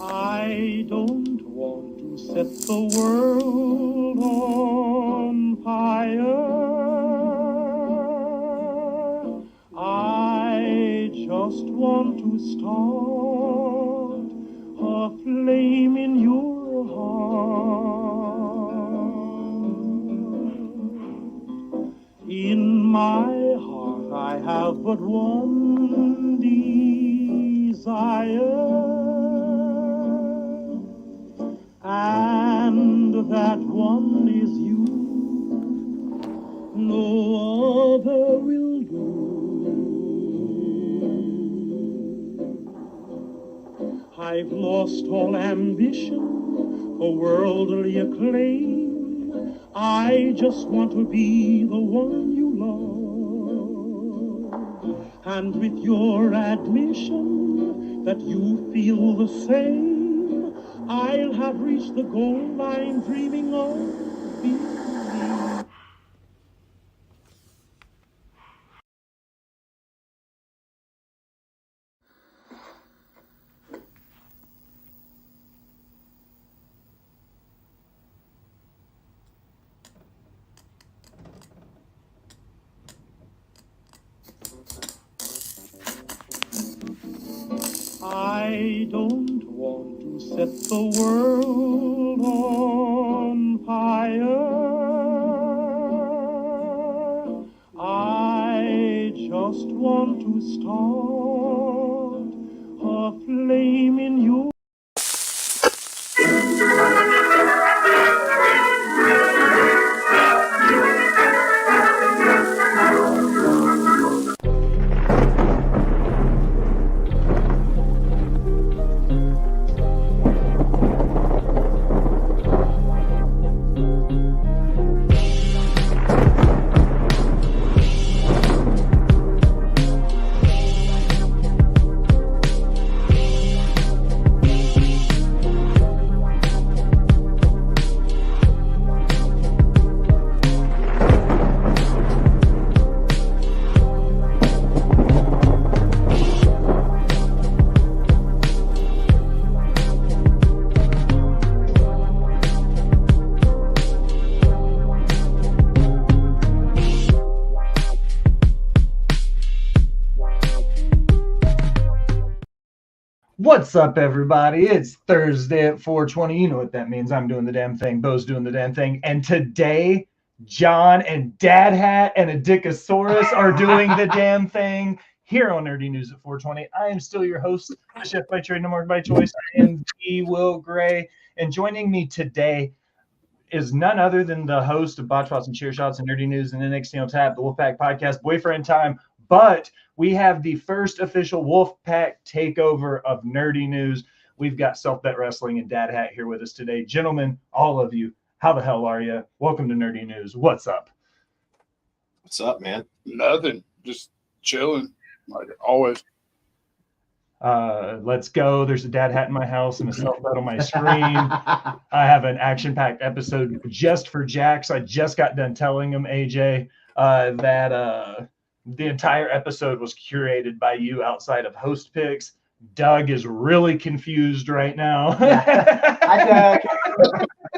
I don't want to set the world on fire. I just want to start a flame in your heart. In my heart I have but one desire, and that one is you. No other will do. I've lost all ambition for worldly acclaim. I just want to be the one you love. And with your admission that you feel the same, I'll have reached the goal I'm dreaming of. Believe. I don't want to set the world on fire. I just want to start a flame in your... What's up, everybody? It's Thursday at 4:20. You know what that means. I'm doing the damn thing. Bo's doing the damn thing. And today, John and Dad Hat and Adicosaurus are doing the damn thing here on Nerdy News at 4:20. I am still your host, the chef by trade, no mark by choice. I am the Will Gray. And joining me today is none other than the host of Botch Shots and Cheer Shots and Nerdy News and NXT on Tap, the Wolfpac Podcast, Boyfriend Time. But we have the first official Wolfpac Takeover of Nerdy News. We've got Self Bet Wrestling and Dad Hat here with us today. Gentlemen, all of you, how the hell are you? Welcome to Nerdy News. What's up? What's up, man? Nothing. Just chilling, like always. Let's go. There's a Dad Hat in my house and a Self Bet on my screen. I have an action-packed episode just for Jax. I just got done telling him, AJ, that the entire episode was curated by you outside of host picks. Doug is really confused right now. Hi,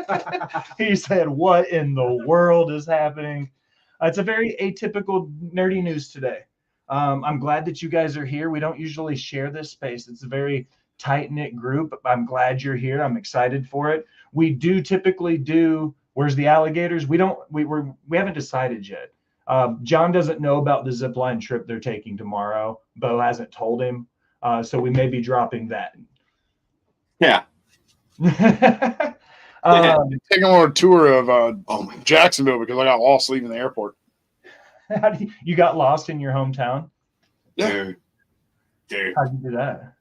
Doug. He said, what in the world is happening? It's a very atypical Nerdy News today. I'm glad that you guys are here. We don't usually share this space. It's a very tight-knit group. I'm glad you're here. I'm excited for it. We do typically do Where's the Alligators? We haven't decided yet. John doesn't know about the zipline trip they're taking tomorrow. Bo hasn't told him. So we may be dropping that. Yeah. Taking on a tour of Jacksonville because I got lost leaving the airport. You got lost in your hometown? Yeah. Dude. How'd you do that?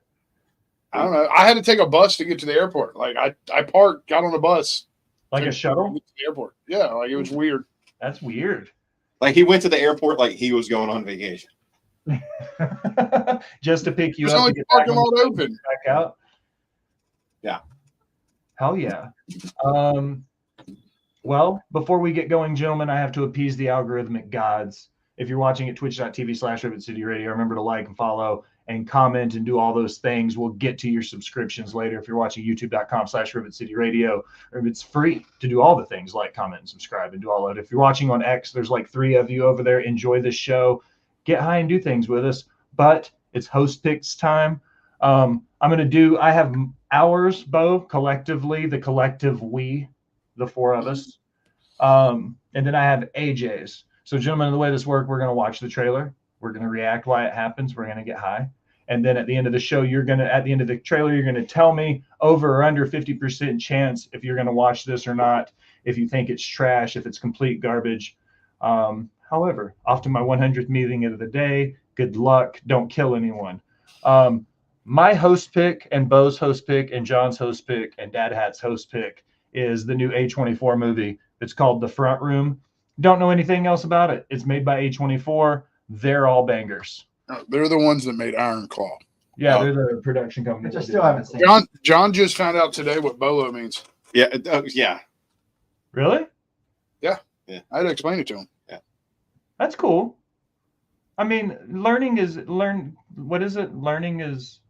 I don't know. I had to take a bus to get to the airport. Like I parked, got on a bus. Like a shuttle? To the airport. Yeah, like it was weird. That's weird. Like he went to the airport like he was going on vacation. Just to pick you There's up. only parking lot open. Back out. Yeah. Hell yeah. Well, before we get going, gentlemen, I have to appease the algorithmic gods. If you're watching at twitch.tv/Rivet City Radio, remember to like and follow and comment and do all those things. We'll get to your subscriptions later if you're watching youtube.com/Rivet City Radio, or if it's free to do all the things like comment and subscribe and do all that. If you're watching on X, there's like 3 of you over there. Enjoy this show. Get high and do things with us. But it's host picks time. I have ours, Bo, collectively, the collective we, the 4 of us. And then I have AJ's. So, gentlemen, the way this works, we're going to watch the trailer. We're going to react why it happens. We're going to get high. And then at the end of the show, at the end of the trailer, you're going to tell me over or under 50% chance if you're going to watch this or not, if you think it's trash, if it's complete garbage. However, off to my 100th meeting of the day. Good luck. Don't kill anyone. My host pick and Bo's host pick and John's host pick and Dad Hat's host pick is the new A24 movie. It's called The Front Room. Don't know anything else about it. It's made by A24. They're all bangers. They're the ones that made Iron Claw. Yeah, they're the production company. Which I still haven't seen. John just found out today what Bolo means. Yeah. Yeah. Really? I had to explain it to him. That's cool. I mean, what is it? Learning is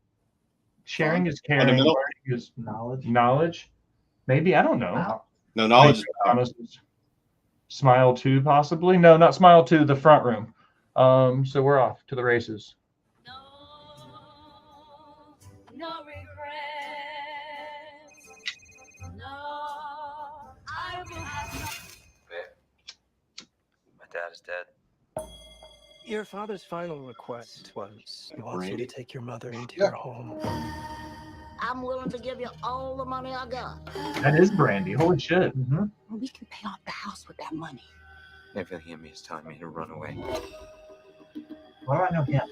sharing is caring. Fundamental. Learning is Knowledge. Maybe, I don't know. Wow. No knowledge is power. Honest. Smile 2, possibly. No, not Smile 2, The Front Room. So we're off to the races. No regrets. No, I will have My dad is dead. Your father's final request was he wants you to take your mother into Yeah. your home. I'm willing to give you all the money I got. That is Brandy. Holy shit. Mm-hmm. We can pay off the house with that money. Everything in me is telling me to run away. What do I know him?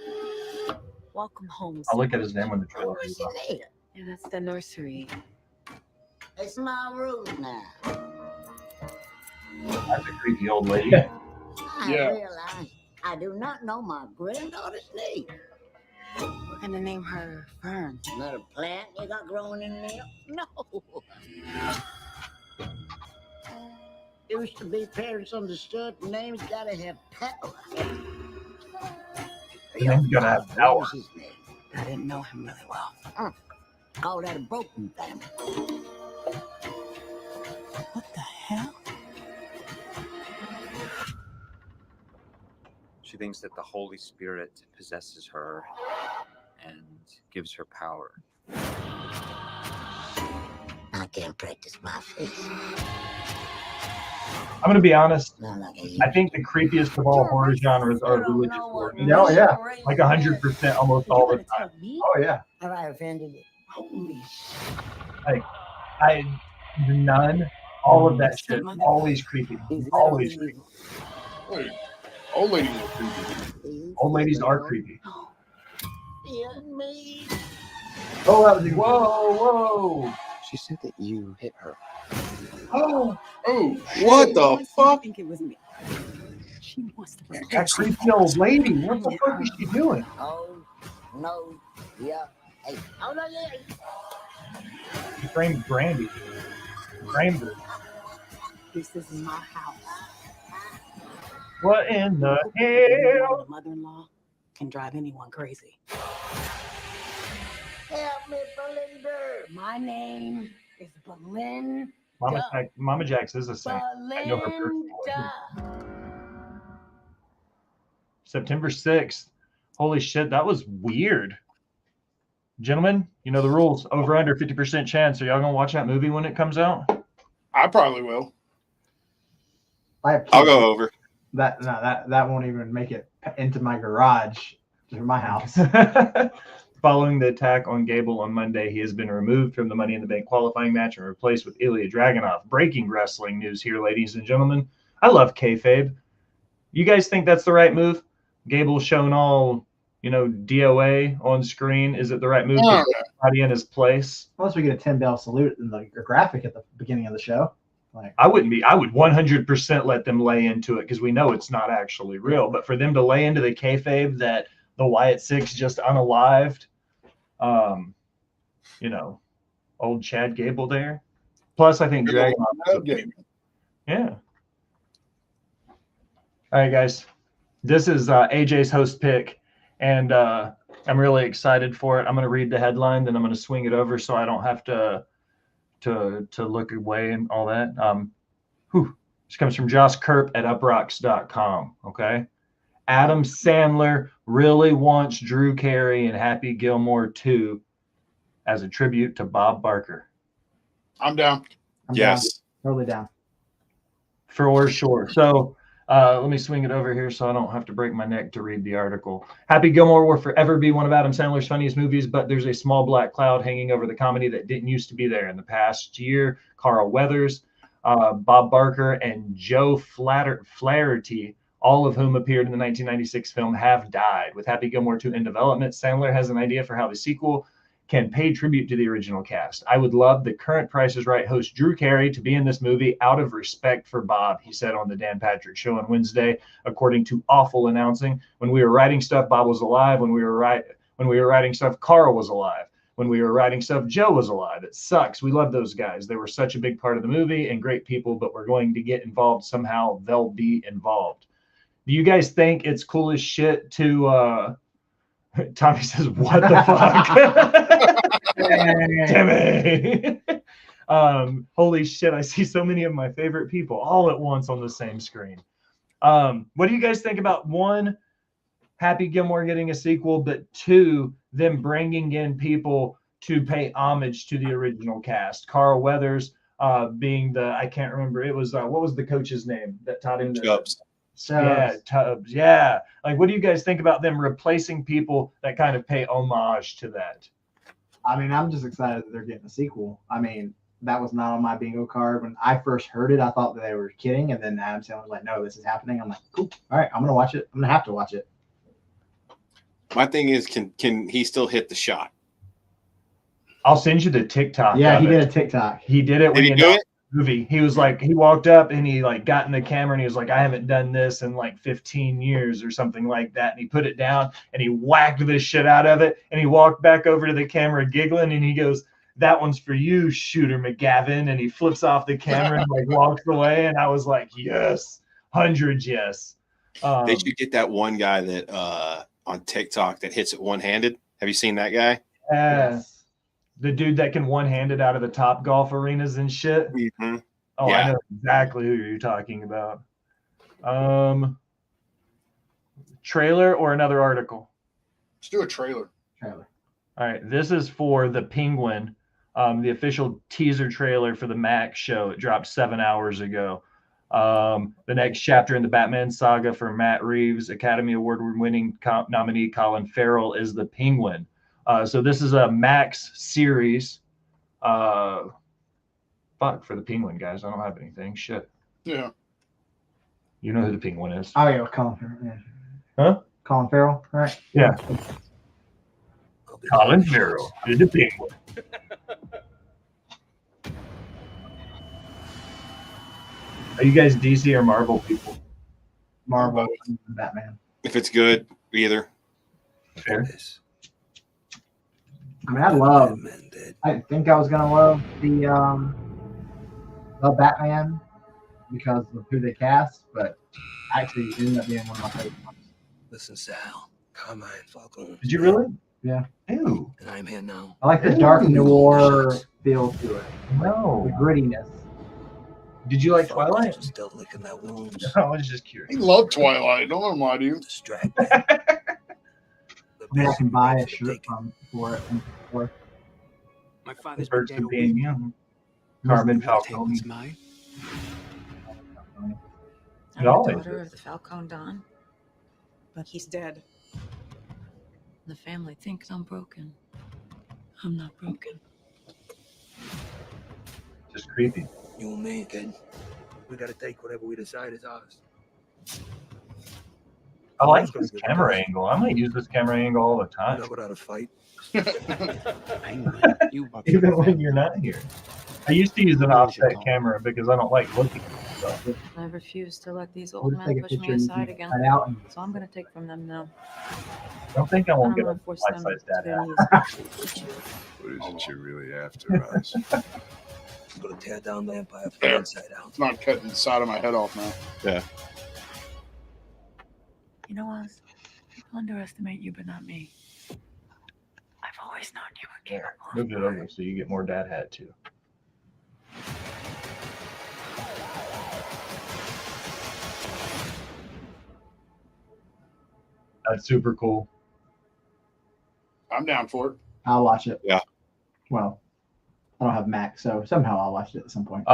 Welcome home. I'll look at his name when the trailer Where's comes she up. at? Yeah, that's the nursery. It's my room now. That's a creepy old lady. I Yeah. realize I do not know my granddaughter's name. We're gonna name her Fern. Not a plant you got growing in there? No. Used to be parents understood names gotta have power. The name's gotta have power. What was his name? I didn't know him really well. Call that a broken family. What the hell? She thinks that the Holy Spirit possesses her and gives her power. I can't practice my face. I'm going to be honest. Not like I think the creepiest of all horror genres are religious horror. Oh, yeah. Like 100% almost all the time. Oh, yeah. Have I offended you? Holy None. All of that shit. Always creepy. Always creepy. Wait, old lady was creepy. Old ladies are creepy. Yeah, me. Oh, that was a Whoa. She said that you hit her. Oh, What the I fuck? think it was me. She wants to That creepy old lady. What the fuck is she doing? Oh, no. Yeah. Hey. Oh, no, yeah. She framed Brandy. Framed her. This is my house. What in the hell? The mother-in-law can drive anyone crazy. Help me, Belinda. My name is Belinda. Mama Jax is a saint. I know her personally. Belinda. September 6th. Holy shit, that was weird. Gentlemen, you know the rules. Over under 50% chance. Are y'all gonna watch that movie when it comes out? I probably will. I have I'll go over. that. No, that won't even make it into my garage or my house. Following the attack on Gable on Monday, he has been removed from the Money in the Bank qualifying match and replaced with Ilya Dragunov. Breaking wrestling news here, ladies and gentlemen. I love kayfabe. You guys think that's the right move? Gable shown all, DOA on screen. Is it the right move to Yeah. put everybody in his place? Unless we get a 10-bell salute in the graphic at the beginning of the show. Like, I would 100% let them lay into it because we know it's not actually real. But for them to lay into the kayfabe that the Wyatt Six just unalived, old Chad Gable there. Plus, I think Dragon. Yeah. All right, guys. This is AJ's host pick, and I'm really excited for it. I'm going to read the headline, then I'm going to swing it over so I don't have to look away and all that. This comes from Josh Kerp at uprocks.com. Okay. Adam Sandler really wants Drew Carey and Happy Gilmore 2 as a tribute to Bob Barker. I'm down. I'm Yes. down. Totally down. For sure. So let me swing it over here so I don't have to break my neck to read the article. Happy Gilmore will forever be one of Adam Sandler's funniest movies, but there's a small black cloud hanging over the comedy that didn't used to be there. In the past year, Carl Weathers, Bob Barker, and Joe Flaherty, all of whom appeared in the 1996 film, have died. With Happy Gilmore 2 in development, Sandler has an idea for how the sequel can pay tribute to the original cast. I would love the current Price is Right host Drew Carey to be in this movie out of respect for Bob, he said on the Dan Patrick Show on Wednesday, according to Awful announcing. When we were writing stuff, Bob was alive. When we were writing stuff, Carl was alive. When we were writing stuff, Joe was alive. It sucks. We love those guys. They were such a big part of the movie and great people, but we're going to get involved somehow. They'll be involved. Do you guys think it's cool as shit to Tommy says, what the fuck? Timmy. Holy shit, I see so many of my favorite people all at once on the same screen. What do you guys think about, one, Happy Gilmore getting a sequel, but two, them bringing in people to pay homage to the original cast? Carl Weathers being the, I can't remember, it was, what was the coach's name that taught him? Tubbs. Yeah, Tubbs. Yeah. Like, what do you guys think about them replacing people that kind of pay homage to that? I mean, I'm just excited that they're getting a sequel. I mean, that was not on my bingo card. When I first heard it, I thought that they were kidding. And then Adam Sandler was like, no, this is happening. I'm like, cool. All right, I'm going to watch it. I'm going to have to watch it. My thing is, can he still hit the shot? I'll send you the TikTok. Yeah, he of did it. a TikTok. He did it when Did he do it? movie. He was like, he walked up and he like got in the camera and he was like, I haven't done this in like 15 years or something like that. And he put it down and he whacked the shit out of it. And he walked back over to the camera giggling and he goes, that one's for you, Shooter McGavin. And he flips off the camera and like walks away. And I was like, yes, 100 yes. They should get that one guy that on TikTok that hits it one-handed. Have you seen that guy? Yes. The dude that can one-hand it out of the top golf arenas and shit. Mm-hmm. Oh, Yeah. I know exactly who you're talking about. Trailer or another article? Let's do a trailer. Trailer. All right. This is for The Penguin, the official teaser trailer for the Max show. It dropped 7 hours ago. The next chapter in the Batman saga for Matt Reeves, Academy Award-winning nominee Colin Farrell is the Penguin. So this is a Max series. Fuck for the Penguin, guys. I don't have anything. Shit. Yeah. You know who the Penguin is. Oh, yeah, Colin Farrell. Yeah. Huh? Colin Farrell, all right. Yeah. Colin Farrell is the Penguin. Are you guys DC or Marvel people? Marvel and Batman. If it's good, either. Fair. I mean, I think I was going to love the Batman because of who they cast, but actually it ended up being one of my favorite ones. Listen, Sal. Carmine Falcone. Did you really? Yeah. Ew. And I'm here now. I like the dark noir feel to it. No. The grittiness. Did you like Twilight? Still licking that wound. I was just curious. He loved Twilight. Don't let him lie to you. Distract. Maybe I can buy a shirt for it. My father's been Birds dead of a being week. young. Carmen Falcone. Taylor's mine. It I'm the always daughter is. of the Falcone Don. But he's dead. The family thinks I'm broken. I'm not broken. Just creepy. You and me, kid. We gotta take whatever we decide is ours. I like this camera angle. I might use this camera angle all the time. Never had a fight. Even when you're not here. I used to use an offset camera because I don't like looking at stuff. I refuse to let these We'll old just men take a push me picture and you aside can again. cut out and So I'm gonna take from them now. I don't think I And won't I'm get gonna a force them life-size to dad their out. knees. What is it you really after us? I'm gonna tear down the empire from the inside out. It's not cutting the side of my head off now. Yeah. You know, Oz, people underestimate you, but not me. always known you were capable. Move it over so you get more dad hat too. That's super cool. I'm down for it. I'll watch it. Yeah. Well, I don't have Mac, so somehow I'll watch it at some point.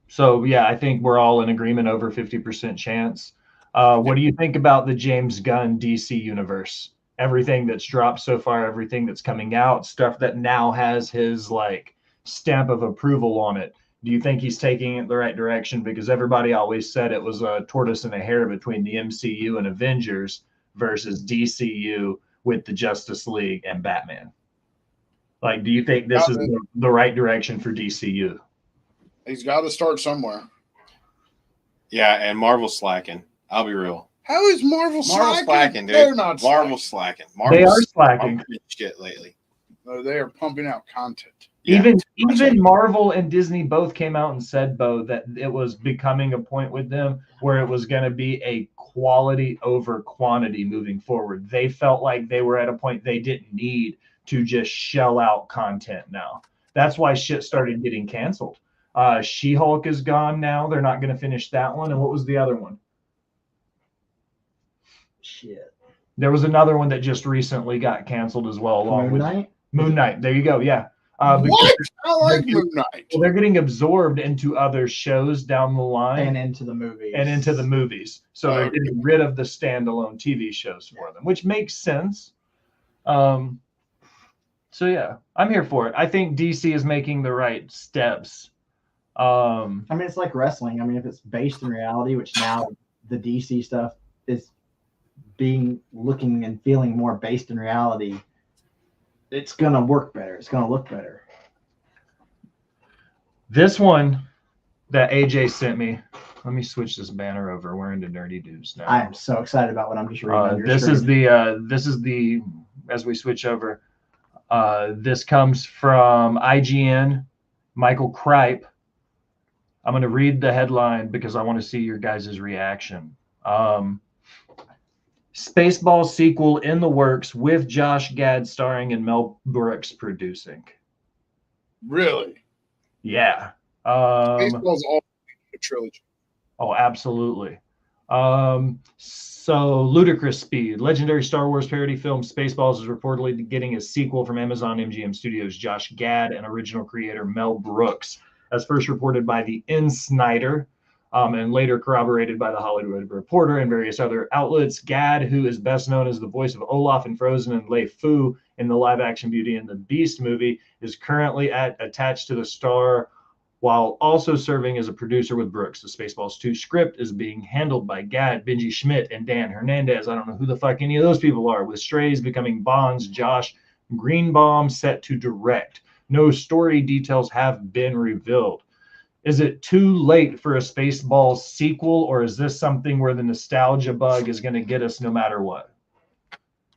So yeah, I think we're all in agreement over 50% chance. What do you think about the James Gunn DC universe? Everything that's dropped so far, everything that's coming out, stuff that now has his like stamp of approval on it. Do you think he's taking it the right direction? Because everybody always said it was a tortoise and a hare between the MCU and Avengers versus DCU with the Justice League and Batman. Like, do you think this is the right direction for DCU? He's got to start somewhere. Yeah, and Marvel's slacking. I'll be real. How is Marvel slacking? Dude. They're not Marvel's slacking. They are slacking. Shit lately. No, they are pumping out content. Yeah, even Marvel and Disney both came out and said, Bo, that it was becoming a point with them where it was going to be a quality over quantity moving forward. They felt like they were at a point they didn't need to just shell out content now. That's why shit started getting canceled. She-Hulk is gone now. They're not going to finish that one. And what was the other one? Shit. There was another one that just recently got canceled as well, along with Moon Knight. There you go. Yeah. What? I like Moon Knight. Well, they're getting absorbed into other shows down the line and into the movies. So they're getting rid of the standalone TV shows for them, which makes sense. So yeah, I'm here for it. I think DC is making the right steps. I mean, it's like wrestling. I mean, if it's based in reality, which now the DC stuff is looking and feeling more based in reality, it's going to work better. It's going to look better. This one that AJ sent me, let me switch this banner over. We're into Nerdy Dudes now. I am so excited about what I'm just reading on your this screen. is the as we switch over. This comes from IGN, Michael Kripe. I'm going to read the headline because I want to see your guys' reaction. Spaceballs sequel in the works with Josh Gad starring and Mel Brooks producing. Really? Yeah. Spaceballs all a trilogy. Oh, absolutely. So Ludicrous Speed, legendary Star Wars parody film Spaceballs is reportedly getting a sequel from Amazon MGM Studios' Josh Gad and original creator Mel Brooks, as first reported by the Insider, and later corroborated by the Hollywood Reporter and various other outlets. Gad, who is best known as the voice of Olaf in Frozen and Lei Fu in the live-action Beauty and the Beast movie, is currently attached to the star while also serving as a producer with Brooks. The Spaceballs 2 script is being handled by Gad, Benji Schmidt, and Dan Hernandez. I don't know who the fuck any of those people are, with Strays becoming Bond's Josh Greenbaum set to direct. No story details have been revealed. Is it too late for a Spaceballs sequel, or is this something where the nostalgia bug is going to get us no matter what?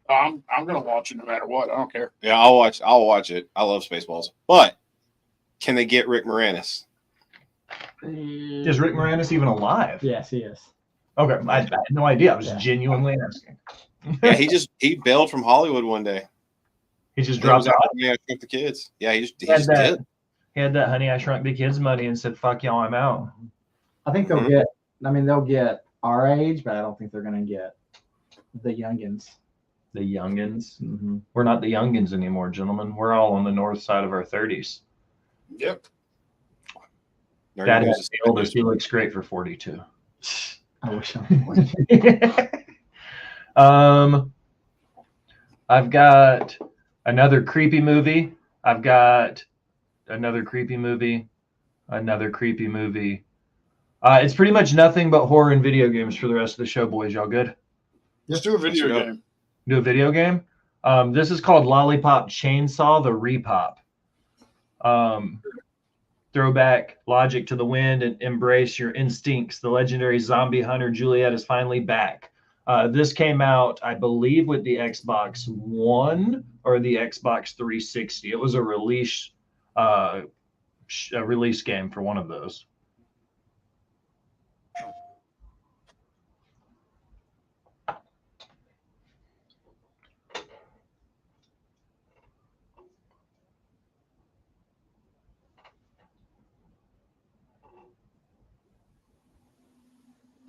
I'm gonna watch it no matter what. I don't care. Yeah, I'll watch it. I love Spaceballs, but can they get Rick Moranis? Is Rick Moranis even alive? Yes, he is. Okay, I had no idea. I was genuinely asking. Yeah, he bailed from Hollywood one day. He just dropped out. Yeah, I took the kids. Yeah, he just did. He had that Honey I Shrunk the Kids money and said, "Fuck y'all, I'm out." I think they'll get. I mean, they'll get our age, but I don't think they're gonna get the youngins. The youngins. Mm-hmm. We're not the youngins anymore, gentlemen. We're all on the north side of our 30s. Yep. Dad has the oldest. He looks great for 42. I wish I would. I've got another creepy movie. It's pretty much nothing but horror and video games for the rest of the show, boys. Y'all good? Let's do a video game. Do a video game? This is called Lollipop Chainsaw, the Repop. Throwback logic to the wind and embrace your instincts. The legendary zombie hunter Juliet is finally back. This came out, I believe, with the Xbox One or the Xbox 360. It was a release game for one of those.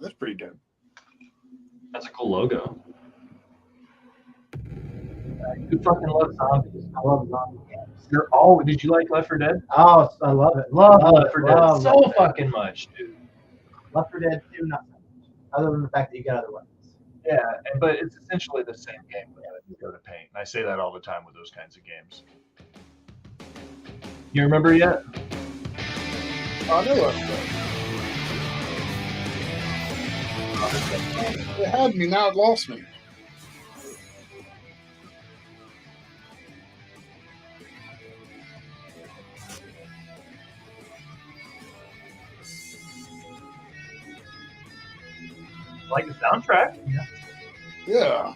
That's pretty dope. That's a cool logo. You fucking love zombies. I love zombie games. You're all. Did you like Left 4 Dead? Oh, I love it. Love Left 4 Dead love so Left 4 Dead. fucking much, dude. Left 4 Dead 2, not so much. Other than the fact that you got other weapons. Yeah, but it's essentially the same game without you go to paint. And I say that all the time with those kinds of games. You remember yet? I know Left 4 Dead. It had me, now it lost me. Like the soundtrack? Yeah.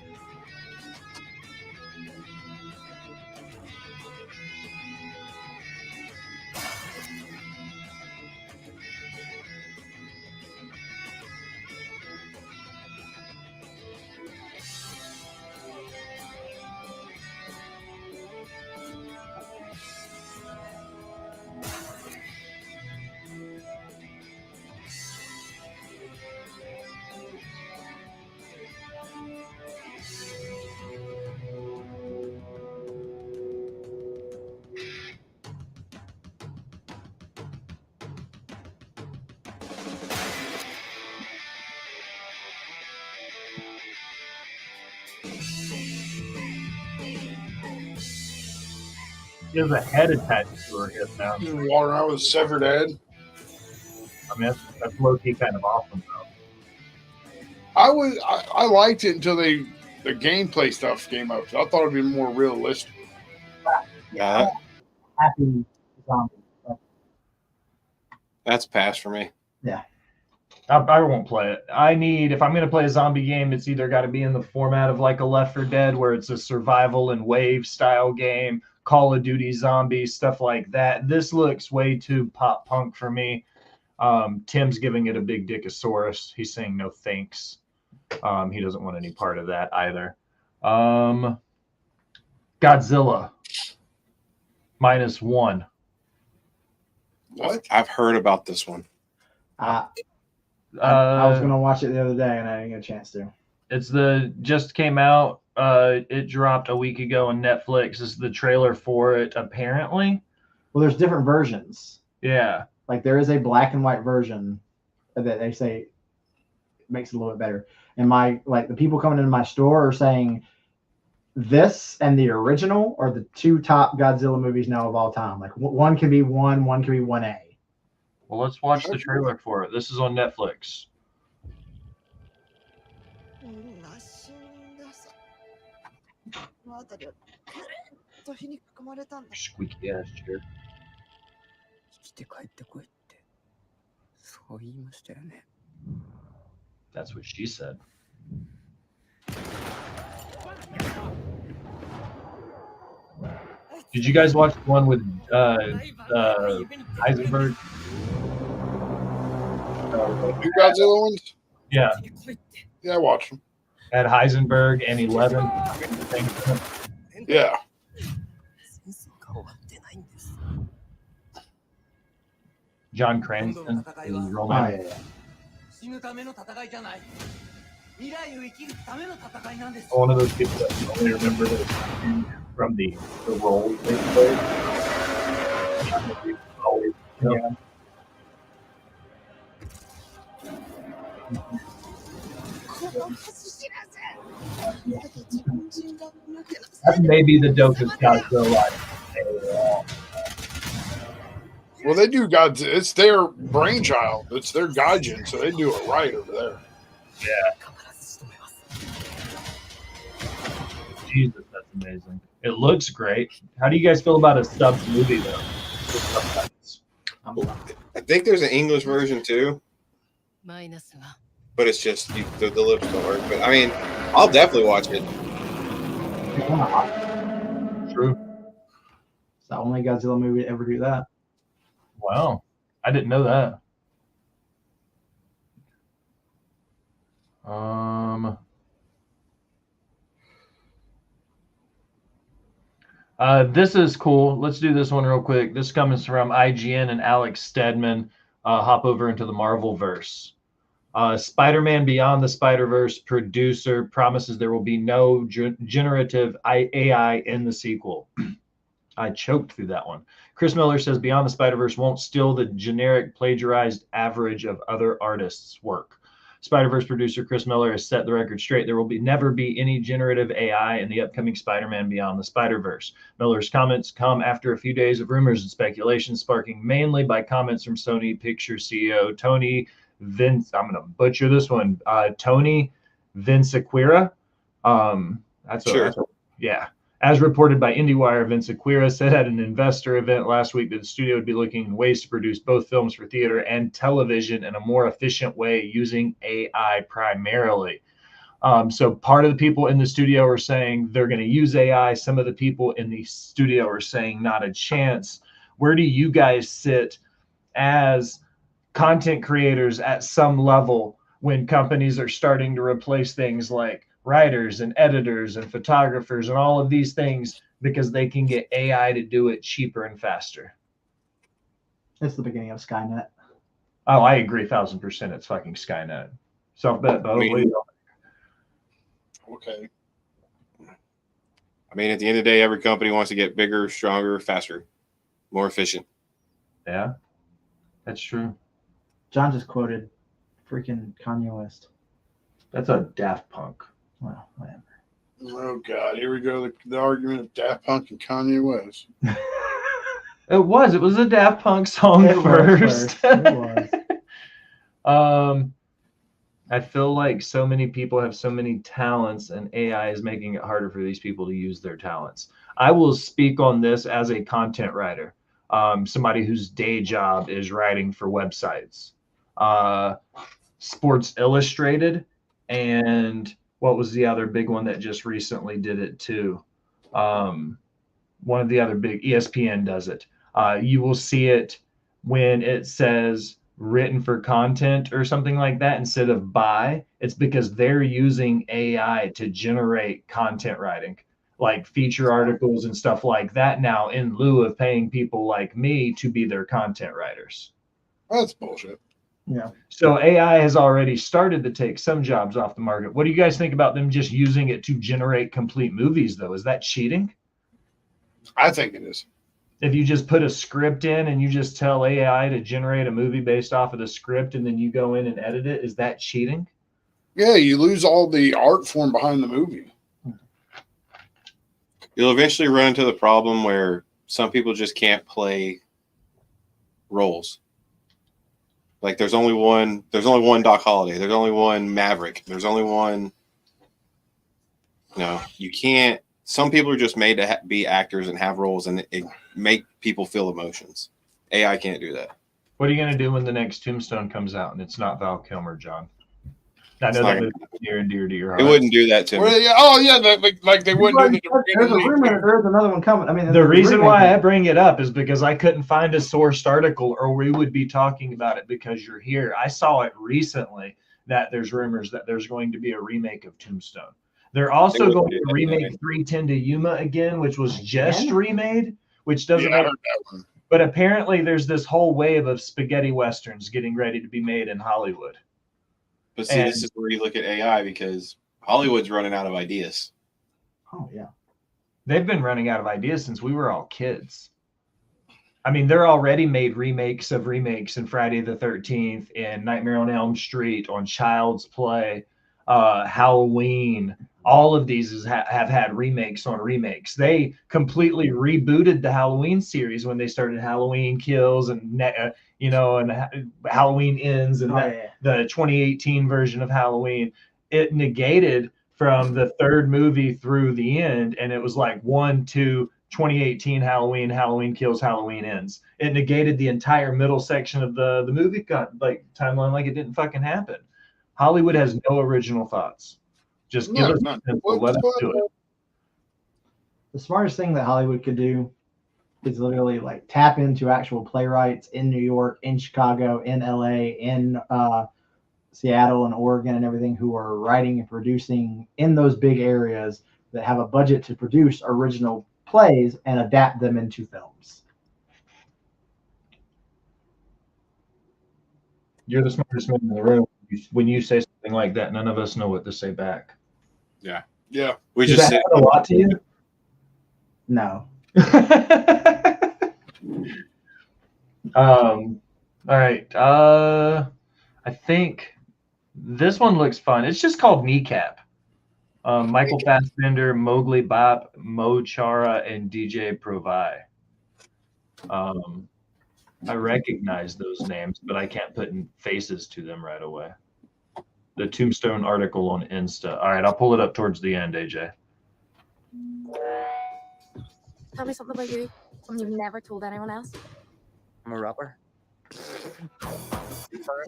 She has a head attached to her hip now. Just walking around with a severed head. I mean, that's low-key kind of awesome, though. I liked it until the gameplay stuff came up. So I thought it'd be more realistic. Yeah, Happy zombie. that's pass for me. Yeah. I won't play it. If I'm going to play a zombie game, it's either got to be in the format of like a Left 4 Dead, where it's a survival and wave style game, Call of Duty zombies, stuff like that. This looks way too pop punk for me. Tim's giving it a big dickosaurus. He's saying no thanks. He doesn't want any part of that either. Godzilla -1. What? I've heard about this one. I was going to watch it the other day and I didn't get a chance to. It's just came out. It dropped a week ago on Netflix. This is the trailer for it, apparently. Well, there's different versions. Yeah. Like there is a black and white version that they say makes it a little bit better. And the people coming into my store are saying this and the original are the two top Godzilla movies now of all time. Like one can be one can be 1A. Well, let's watch the trailer for it. This is on Netflix. Squeaky ass chair. That's what she said. Did you guys watch the one with Heisenberg? Two Godzilla ones? Yeah. Yeah, I watched them. Had Heisenberg and 11. Yeah. John Cranston. Is Oh, yeah. One of those people that only remember this from the roles they played. Always, Yeah. That may be the dopest Godzilla. Well, they do it's their brainchild. It's their gaijin, so they do it right over there. Yeah. Jesus, that's amazing. It looks great. How do you guys feel about a subbed movie, though? With subtitles? I think there's an English version too, but it's just the lips don't work. But I mean, I'll definitely watch it. True. It's the only Godzilla movie to ever do that. Wow. I didn't know that. This is cool. Let's do this one real quick. This comes from IGN and Alex Steadman. Hop over into the Marvel verse. Spider-Man Beyond the Spider-Verse producer promises there will be no generative AI in the sequel. I choked through that one. Chris Miller says Beyond the Spider-Verse won't steal the generic plagiarized average of other artists' work. Spider-Verse producer Chris Miller has set the record straight. There will never be any generative AI in the upcoming Spider-Man Beyond the Spider-Verse. Miller's comments come after a few days of rumors and speculation, sparking mainly by comments from Sony Pictures CEO Tony Vince. I'm going to butcher this one. Tony Vinciquerra. Yeah. As reported by IndieWire, Vinciquerra said at an investor event last week that the studio would be looking at ways to produce both films for theater and television in a more efficient way using AI primarily. So part of the people in the studio are saying they're going to use AI. Some of the people in the studio are saying not a chance. Where do you guys sit as content creators at some level when companies are starting to replace things like writers and editors and photographers and all of these things because they can get AI to do it cheaper and faster? It's the beginning of Skynet. Oh, I agree 1,000%. It's fucking Skynet. Self-bet, Bo. Okay. I mean, at the end of the day, every company wants to get bigger, stronger, faster, more efficient. Yeah, that's true. John just quoted freaking Kanye West. That's a Daft Punk. Well, whatever. Oh, God. Here we go. The argument of Daft Punk and Kanye West. It was a Daft Punk song first. It was. I feel like so many people have so many talents, and AI is making it harder for these people to use their talents. I will speak on this as a content writer, somebody whose day job is writing for websites. Sports Illustrated, and what was the other big one that just recently did it too? One of the other big, ESPN does it. You will see it when it says written for content or something like that instead of by. It's because they're using AI to generate content writing, like feature articles and stuff like that now, in lieu of paying people like me to be their content writers. That's bullshit. Yeah. So AI has already started to take some jobs off the market. What do you guys think about them just using it to generate complete movies, though? Is that cheating? I think it is. If you just put a script in and you just tell AI to generate a movie based off of the script and then you go in and edit it, is that cheating? Yeah, you lose all the art form behind the movie. You'll eventually run into the problem where some people just can't play roles. Like there's only one Doc Holliday. There's only one Maverick. There's only one. No, you can't. Some people are just made to be actors and have roles and make people feel emotions. AI can't do that. What are you going to do when the next Tombstone comes out and it's not Val Kilmer, John? I know not that is near and dear to your heart. It wouldn't do that to me. Well, yeah, oh, yeah, like they wouldn't do that. There's a rumor there's another one coming. I mean, the reason why I bring it up is because I couldn't find a sourced article, or we would be talking about it because you're here. I saw it recently that there's rumors that there's going to be a remake of Tombstone. They're also going to remake 310 to Yuma again, which was just remade, which doesn't make. But apparently there's this whole wave of spaghetti westerns getting ready to be made in Hollywood. But see, this is where you look at AI because Hollywood's running out of ideas. Oh, yeah. They've been running out of ideas since we were all kids. I mean, they're already made remakes of remakes in Friday the 13th, in Nightmare on Elm Street, on Child's Play, Halloween. All of these have had remakes on remakes. They completely rebooted the Halloween series when they started Halloween Kills and and Halloween Ends and the 2018 version of Halloween. It negated from the third movie through the end, and it was like 1, 2, 2018 Halloween, Halloween Kills, Halloween Ends. It negated the entire middle section of the movie timeline like it didn't fucking happen. Hollywood has no original thoughts. Just give us let us do it. The smartest thing that Hollywood could do is literally like tap into actual playwrights in New York, in Chicago, in LA, in Seattle and Oregon and everything, who are writing and producing in those big areas that have a budget to produce original plays and adapt them into films. You're the smartest man in the room. when you say something like that, none of us know what to say back. Yeah. Yeah. We Does just that say happen a lot to you? No. All right. I think this one looks fun. It's just called Kneecap. Michael Fassbender, Mowgli Bop, Mo Chara, and DJ Provi. I recognize those names, but I can't put faces to them right away. The Tombstone article on Insta. All right, I'll pull it up towards the end, AJ. Tell me something about you. Something you've never told anyone else. I'm a rapper.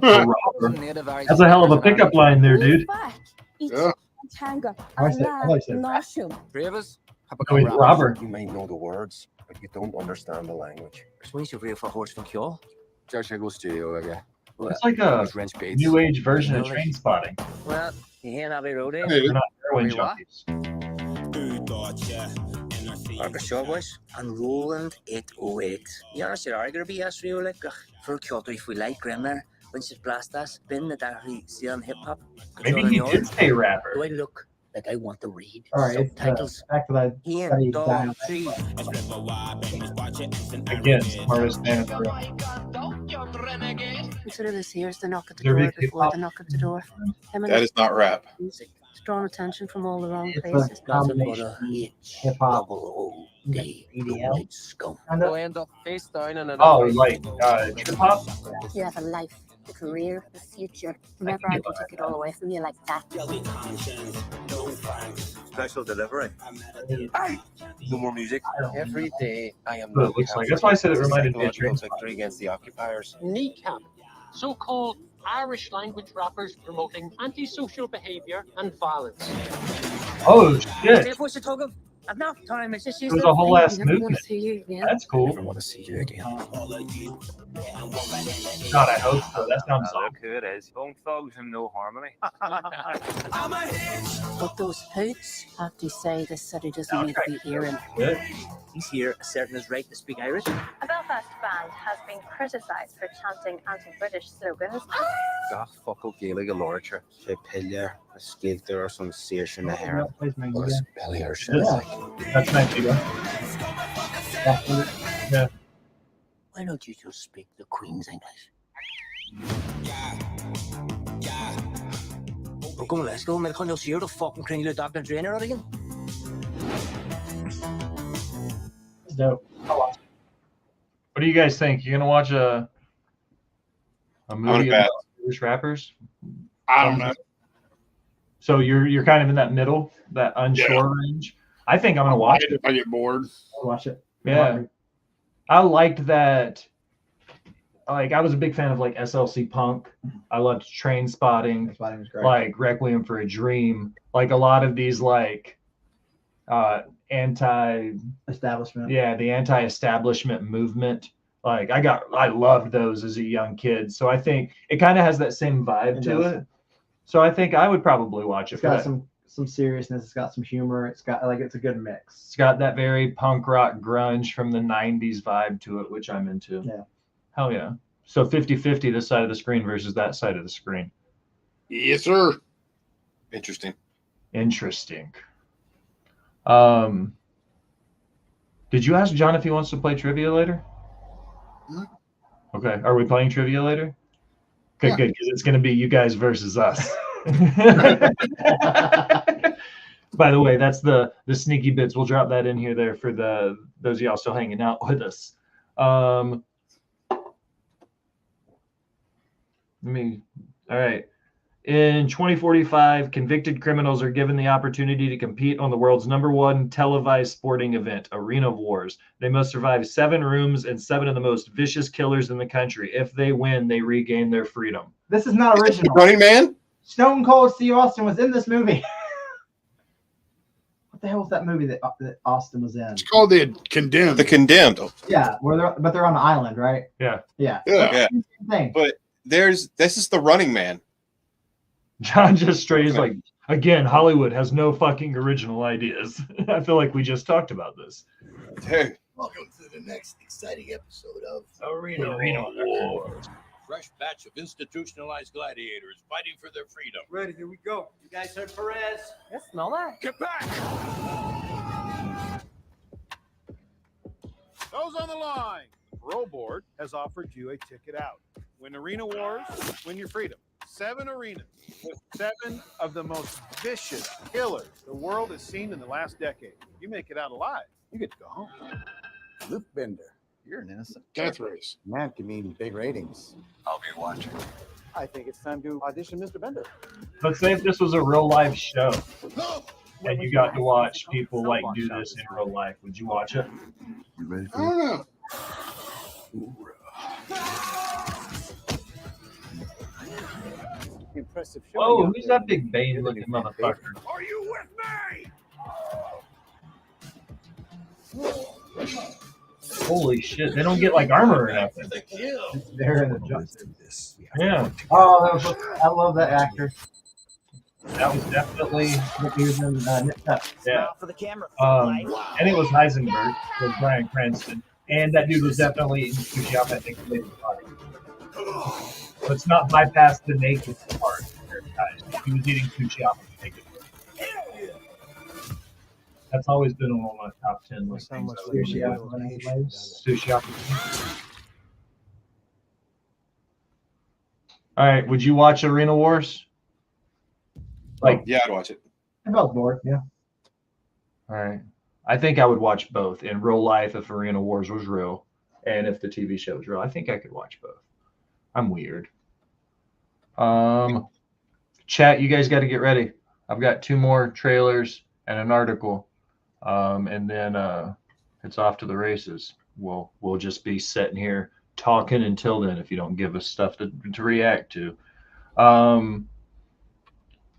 A robber. That's a hell of a pickup line there, dude. Yeah. Three of us? Oh, he's a robber. You might know the words, but you don't understand the language. Swings your real for horse from Kyo. Just go studio again. It's like a new age version of Train Spotting. Well, you hear that bit road, They're not heroin What? junkies. Argus Shaw boys and Roland 808. You understand arguer BS real like for Kyoto if we like grammar when she's blast us, been the Dari Zion hip hop. Maybe he did say rapper. Do I look like I want to read All right, subtitles? back to that. Ian, dog, tree. Again, smartest man in the room. Consider this here's the knock at the There door is before the knock at the door. That is not rap. Music. It's drawn attention from all the wrong It's places. a combination hip hop. EDM. Scum. Kinda. End up face down and Oh, like hip hop? You have a life, a career, a future. Never I can take it all away from you like that. Special delivery. No more music. Every day I am. Well, it looks like. That's why I said it reminded me of Train victory against the occupiers. Kneecap, so-called Irish language rappers promoting antisocial behaviour and violence. Oh shit! What's the talk of? Enough time. It's just It was a whole ass movement. That's cool. I never want to see you again. God, I hope so. That sounds Look who it is. Bone Thugs and No Harmony. But those hoots have to say this city doesn't need to be hearing. He's here asserting his right to speak Irish. A Belfast band has been criticised for chanting anti-British slogans. Gach focal Gaelic literature. They pillar, a skilter or some station a hair. Or a spelly or shit. That's nice, you Yeah. Why don't you just speak the Queen's English? Oh, come on, let's go. Men kan jo se the fucking kringle Dr. Drainer out again. It's dope. What do you guys think? You gonna watch a movie about Irish rappers? I don't know. So you're kind of in that middle, that unsure range. I think I'm gonna watch it. If I get bored, I'll watch it. Yeah, I liked that. Like I was a big fan of like SLC Punk. I loved Train Spotting, like Requiem for a Dream. Like a lot of these like anti-establishment. Yeah, the anti-establishment movement. Like I loved those as a young kid. So I think it kind of has that same vibe to it. So I think I would probably watch it. It's got some seriousness. It's got some humor. It's got it's a good mix. It's got that very punk rock grunge from the 90s vibe to it, which I'm into. Yeah. Hell yeah. So 50-50 this side of the screen versus that side of the screen. Yes, sir. Interesting. Did you ask John if he wants to play trivia later? Okay. Are we playing trivia later? Okay, good, because it's going to be you guys versus us. By the way, that's the sneaky bits. We'll drop that in here there for those of y'all still hanging out with us. All right. In 2045, convicted criminals are given the opportunity to compete on the world's #1 televised sporting event, Arena of Wars. They must survive 7 rooms and 7 of the most vicious killers in the country. If they win, they regain their freedom. This is not original. Running Man? Stone Cold Steve Austin was in this movie. What the hell was that movie that Austin was in? It's called The Condemned. The Condemned. Yeah, but they're on an island, right? Yeah. Yeah. Yeah. Thing. But this is the Running Man. John just strays like, again, Hollywood has no fucking original ideas. I feel like we just talked about this. Hey. Welcome to the next exciting episode of Arena Wars. fresh batch of institutionalized gladiators fighting for their freedom. Ready, here we go. You guys heard Perez? Yes, smell that. Get back! Those on the line. The parole board has offered you a ticket out. Win Arena Wars, win your freedom. 7 arenas with 7 of the most vicious killers the world has seen in the last decade. You make it out alive, you get to go home. Luke Bender, you're an innocent. Death race. Man can mean big ratings. I'll be watching. I think it's time to audition Mr. Bender. Let's say if this was a real life show and you got to watch people like do this in real life, would you watch it? You ready I don't know. Impressive show. Whoa, who's that big Bane looking motherfucker? Are you with me? Holy shit, they don't get like armor or nothing. They're in the justice. Yeah. Oh, I love that actor. That was definitely He was in Nipped Up. yeah. For the camera. And it was Heisenberg, it was Bryan Cranston, and that dude was definitely in Sushi I think later body. Let's not bypass the naked part there, guys. He was eating sushi off the naked. That's always been one of my top 10 lists. Sushi off. All right, would you watch Arena Wars? Like, Yeah, I'd watch it. I'm about bored, yeah. all right. I think I would watch both in real life if Arena Wars was real, and if the TV show was real. I think I could watch both. I'm weird. Chat, you guys got to get ready. I've got 2 more trailers and an article, and then it's off to the races. We'll just be sitting here talking until then if you don't give us stuff to react to.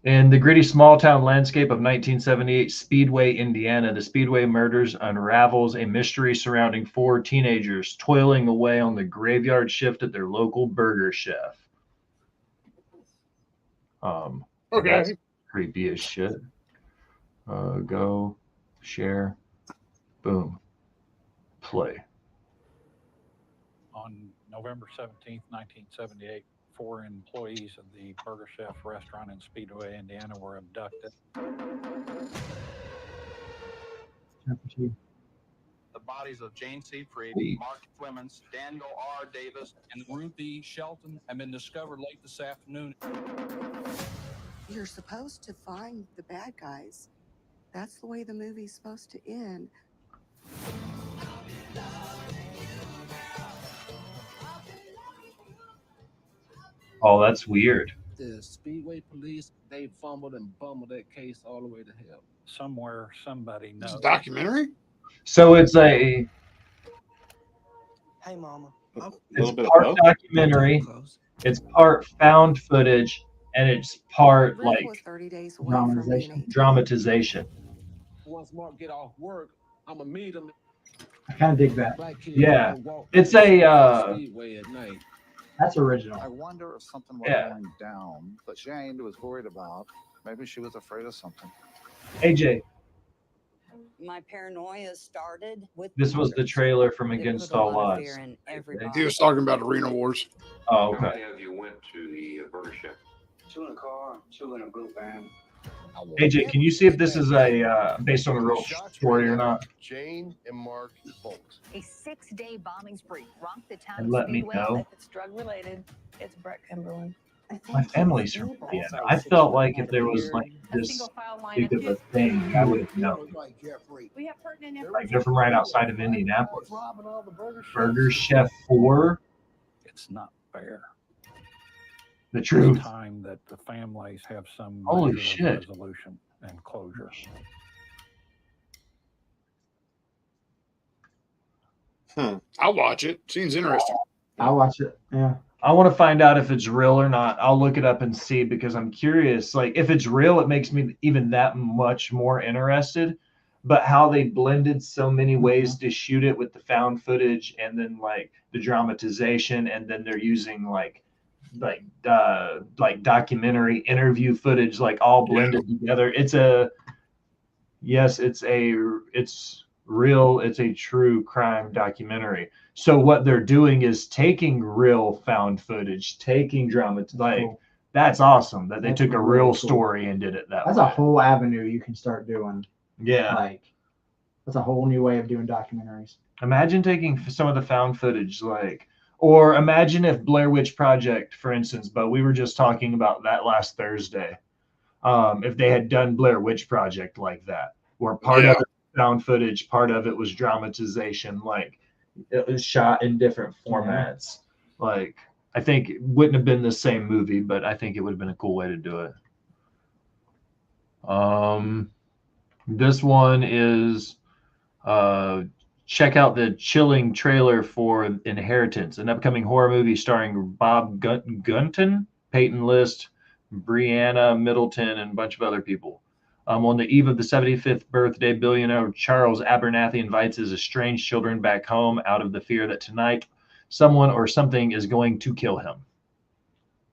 In the gritty small town landscape of 1978 Speedway, Indiana, the Speedway murders unravels a mystery surrounding 4 teenagers toiling away on the graveyard shift at their local burger chef. Okay. That's creepy as shit. Go, share, boom, play. On November 17th, 1978, 4 employees of the Burger Chef restaurant in Speedway, Indiana were abducted. The bodies of Jane C. Freed, Mark Clemens, Daniel R. Davis, and Ruth E. Shelton have been discovered late this afternoon. You're supposed to find the bad guys. That's the way the movie's supposed to end. Oh, that's weird. The Speedway police, they fumbled and bumbled that case all the way to hell. Somewhere, somebody knows. It's a documentary? So it's a Hey, Mama. it's part documentary, it's part found footage, and it's part Rick like was 30 days away from being dramatization. Once Mark get off work, I'ma meet him. I kind of dig that. Yeah, it's a Speedway at night. That's original. I wonder if something was Yeah. going down that Jane was worried about. Maybe she was afraid of something. AJ. My paranoia started with. This was the trailer from Against All Odds. He was talking about Arena Wars. Oh, How okay. many of you went to the Burger Chef? 2 in a car, 2 in a group van. AJ, can you see if this is a based on a real story or not? Jane and Mark both. A 6-day bombing spree rocked the town And of let me Speedway. know. If it's drug related, it's Brett Kimberlin. My family's from Indiana. I felt like if there was like this big of a thing, I would have known. We have pertinent Like they're from right outside of Indianapolis. Burger Chef 4. It's not fair. The truth. It's time that the families have some Holy measure of shit. resolution and closure. I'll watch it. Seems interesting. I'll watch it. Yeah. I want to find out if it's real or not. I'll look it up and see because I'm curious. Like if it's real, it makes me even that much more interested. But how they blended so many ways to shoot it with the found footage and then like the dramatization, and then they're using like documentary interview footage, like all blended together. It's real. It's a true crime documentary. So what they're doing is taking real found footage, taking drama. Like Cool. that's awesome that they That's took a really real cool. story and did it that That's way. a whole avenue you can start doing. Yeah. Like, that's a whole new way of doing documentaries. Imagine taking some of the found footage, like, or imagine if Blair Witch Project, for instance, but we were just talking about that last Thursday. If they had done Blair Witch Project like that, where part of it was found footage, part of it was dramatization, like it was shot in different formats. Like, I think it wouldn't have been the same movie, but I think it would have been a cool way to do it. This one is check out the chilling trailer for Inheritance, an upcoming horror movie starring Bob Gunton, Peyton List, Brianna Middleton, and a bunch of other people. On the eve of the 75th birthday, billionaire Charles Abernathy invites his estranged children back home out of the fear that tonight someone or something is going to kill him.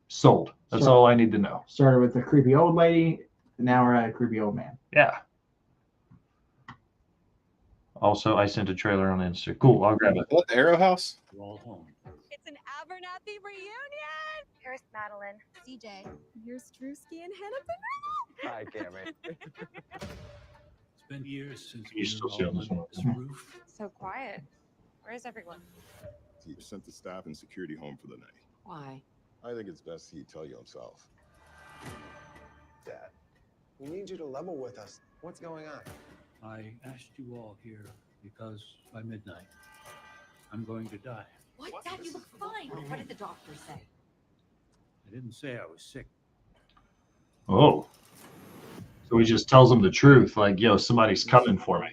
Sold. That's all I need to know. Started with a creepy old lady, and now we're at a creepy old man. Yeah. Also, I sent a trailer on Insta. Cool, I'll grab it. What, the Arrow House? It's an Abernathy reunion. Here's Madeline. CJ. Here's Drewski and Hannah. Hi, Cammy. It's been years since You still see on this one. roof. So quiet. Where's everyone? He sent the staff and security home for the night. Why? I think it's best he tell you himself. Dad, we need you to level with us. What's going on? I asked you all here because by midnight, I'm going to die. What? Dad, you look fine. What did the doctor say? I didn't say I was sick. Oh. So he just tells them the truth, like, yo, somebody's coming for me.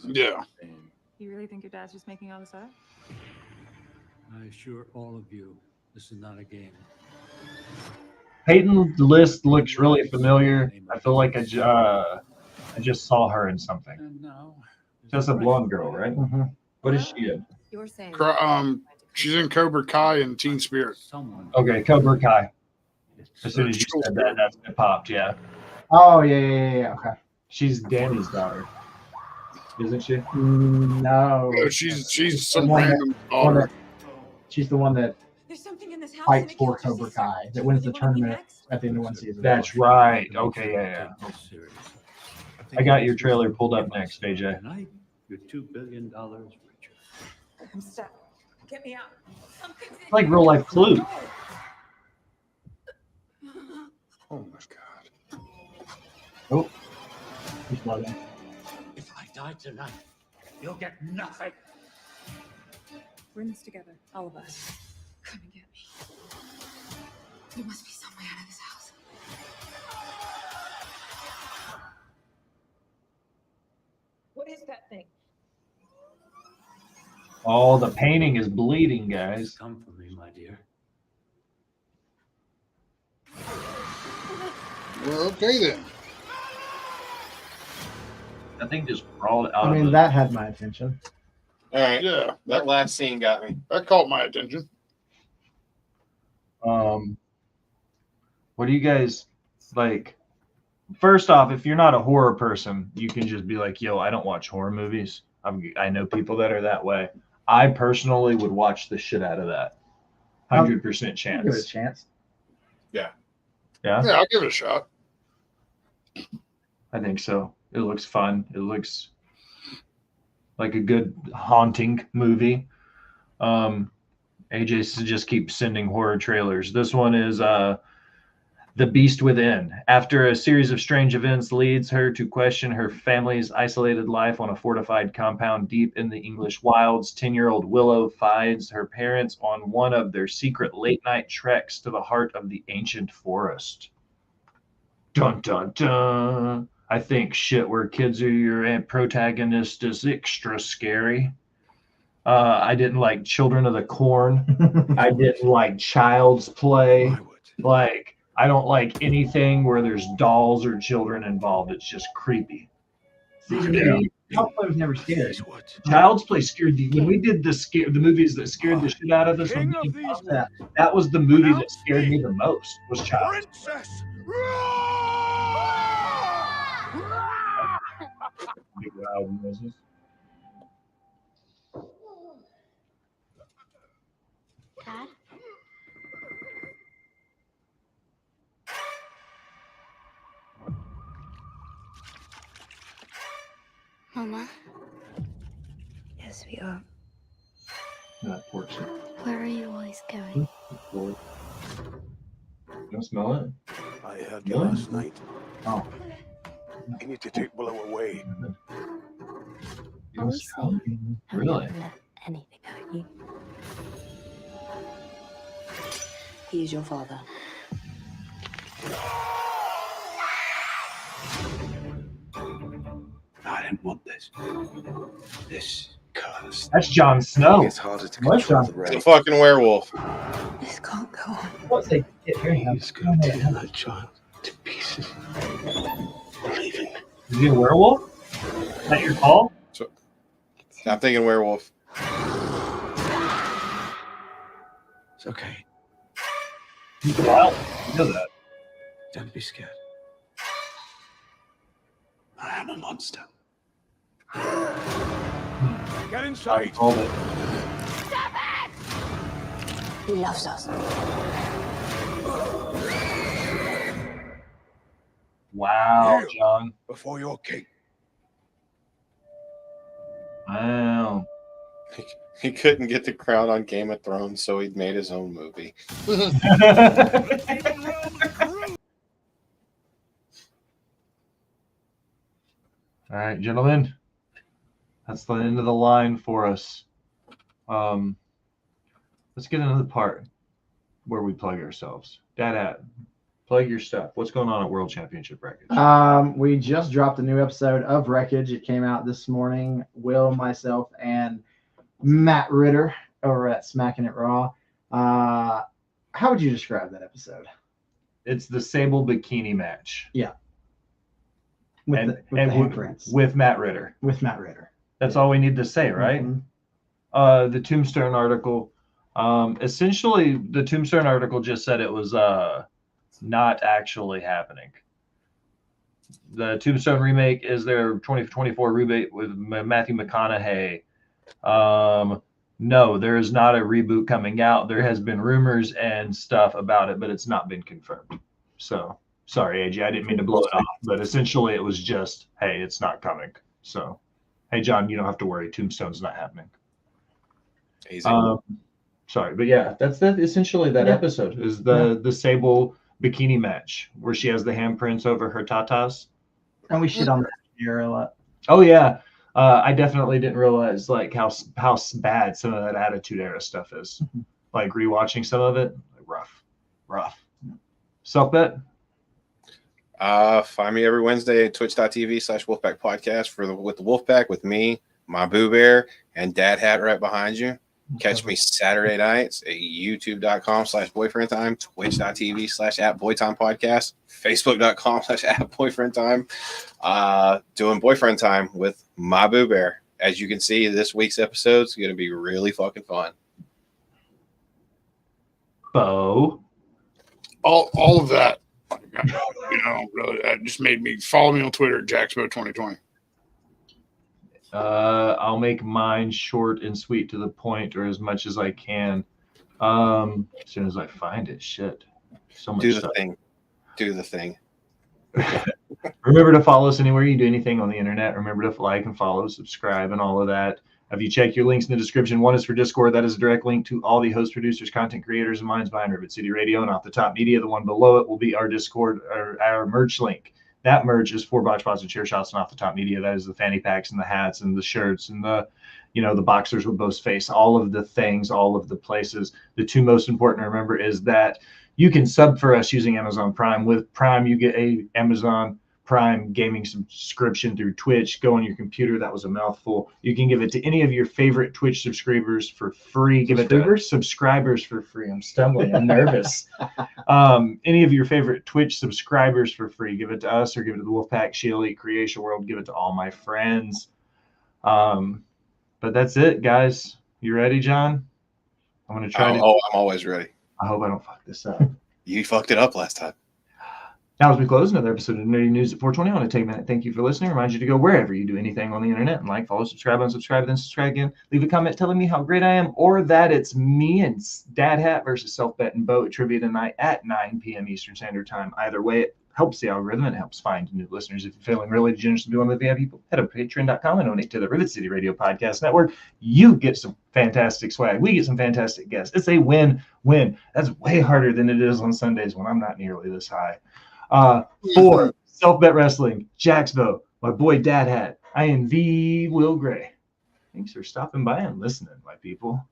Yeah. You really think your dad's just making all this up? I assure all of you, this is not a game. Peyton's list looks really familiar. I feel like I just saw her in something. And now, That's a blonde girl, right? Mm-hmm. What is she in? You're saying She's in Cobra Kai and Teen Spirit. Okay, Cobra Kai. As soon as you said that, that's it popped, yeah. Oh, yeah. Okay. She's Danny's daughter, isn't she? No. No, she's some The one random that- daughter. She's the one that there's something in this house. fights for Cobra Kai, that wins the tournament at the end of one season. That's right. Okay, yeah. I got your trailer pulled up next, AJ. Tonight, you're $2 billion richer. I'm stuck. Get me out. Something's in Like here. real life Clue. Oh my god. Oh. He's floating. If I die tonight, you'll get nothing. We're in this together, all of us. Come and get me. There must be some way out of this house. What is that thing? Oh, the painting is bleeding, guys. Come for me, my dear. Well, okay then. That thing just crawled out I mean, of that had my attention. All right. Yeah. That last scene got me. That caught my attention. What do you guys like? First off, if you're not a horror person, you can just be like, yo, I don't watch horror movies. I know people that are that way. I personally would watch the shit out of that. 100% chance. Give it a chance. Yeah. Yeah? Yeah, I'll give it a shot. I think so. It looks fun. It looks like a good haunting movie. AJ just keeps sending horror trailers. This one is The Beast Within. After a series of strange events leads her to question her family's isolated life on a fortified compound deep in the English wilds, 10-year-old Willow finds her parents on one of their secret late-night treks to the heart of the ancient forest. Dun, dun, dun. I think shit where kids are your protagonist is extra scary. I didn't like Children of the Corn. I didn't like Child's Play. Like, I don't like anything where there's dolls or children involved. It's just creepy. Child's Play was never scary. Child's Play scared the when we did the movies that scared the shit out of us. That was the movie that scared me the most. Was Child's Play. Big loud noises. Mama, Yes, we are. That portion. Where are you always going? You don't smell it? I heard you Really? last night. Oh. I need to take Willow away. You don't smell it? Really? Let anything hurt you. He is your father. I didn't want this. This curse. That's Jon Snow. It's harder to What's control Jon? the He's a rain. fucking werewolf. This can't go on. What's it? He's going to tear that child to pieces. Believe in me. Is he a werewolf? Is that your call? So, I'm thinking werewolf. It's okay. He's wild. You know that. Don't be scared. I am a monster. Get inside. Called it. He loves us. Wow, You. John. Before your king. Wow. He couldn't get the crown on Game of Thrones, so he made his own movie. All right, gentlemen. That's the end of the line for us. Let's get into the part where we plug ourselves. Dad, plug your stuff. What's going on at World Championship Wreckage? We just dropped a new episode of Wreckage. It came out this morning. Will, myself, and Matt Ritter over at Smacking It Raw. How would you describe that episode? It's the Sable Bikini match. Yeah. With And the handprints. with Matt Ritter. With Matt Ritter. That's all we need to say, right? Mhm. The Tombstone article. Essentially, the Tombstone article just said it was not actually happening. The Tombstone remake is their 2024 remake with Matthew McConaughey. No, there is not a reboot coming out. There has been rumors and stuff about it, but it's not been confirmed. So, sorry, AJ, I didn't mean to blow it off, but essentially it was just, hey, it's not coming. So, hey, John, you don't have to worry. Tombstone's not happening. Easy. Sorry, but yeah, that's essentially that episode is the Sable bikini match where she has the handprints over her tatas. And we shit on that here a lot. Oh yeah, I definitely didn't realize like how bad some of that Attitude Era stuff is. Like rewatching some of it, like, rough. Self bet. Find me every Wednesday at twitch.tv/Wolfpac Podcast with the Wolfpac with me, my Boo Bear, and Dad Hat right behind you. Catch me Saturday nights at youtube.com/boyfriendtime, twitch.tv/@boytimepodcast, facebook.com/@boyfriendtime. Doing Boyfriend Time with my Boo Bear. As you can see, this week's episode is going to be really fucking fun. Bo. All of that, really, that just made me follow me on Twitter at JaxBo2020. I'll make mine short and sweet to the point, or as much as I can. As soon as I find it, shit. So much Do the stuff. thing. Do the thing. Remember to follow us anywhere you do anything on the internet. Remember to like and follow, subscribe, and all of that. If you check your links in the description, one is for Discord. That is a direct link to all the hosts, producers, content creators, and minds behind Rivet City Radio. And off the top media, the one below it will be our Discord, our merch link. That merch is for Botch Bots and Chair Shots, and off the top media, that is the fanny packs and the hats and the shirts and the boxers with Bo's face, all of the things, all of the places. The two most important to remember is that you can sub for us using Amazon Prime. With Prime, you get a Amazon Prime gaming subscription through Twitch. Go on your computer. That was a mouthful. You can give it to any of your favorite Twitch subscribers for free. Give it to subscribers for free. I'm stumbling. I'm nervous. Any of your favorite Twitch subscribers for free. Give it to us or give it to the Wolfpac, Sheila, Creation World. Give it to all my friends. But that's it, guys. You ready, John? I'm going to try to. Oh, I'm always ready. I hope I don't fuck this up. You fucked it up last time. Now, as we close another episode of Nerdy News at 420, I want to take a minute. Thank you for listening. Remind you to go wherever you do anything on the internet and like, follow, subscribe, unsubscribe, then subscribe again. Leave a comment telling me how great I am, or that it's me and Dad Hat versus Self Bet and Bo at trivia tonight at 9 p.m. Eastern Standard Time. Either way, it helps the algorithm and it helps find new listeners. If you're feeling really generous to be one of the VIP people, head up to patreon.com and donate to the Rivet City Radio Podcast Network. You get some fantastic swag. We get some fantastic guests. It's a win-win. That's way harder than it is on Sundays when I'm not nearly this high. For Self Bet Wrestling, Jacksbo, my boy Dad Hat, I am the Will Gray. Thanks for stopping by and listening, my people.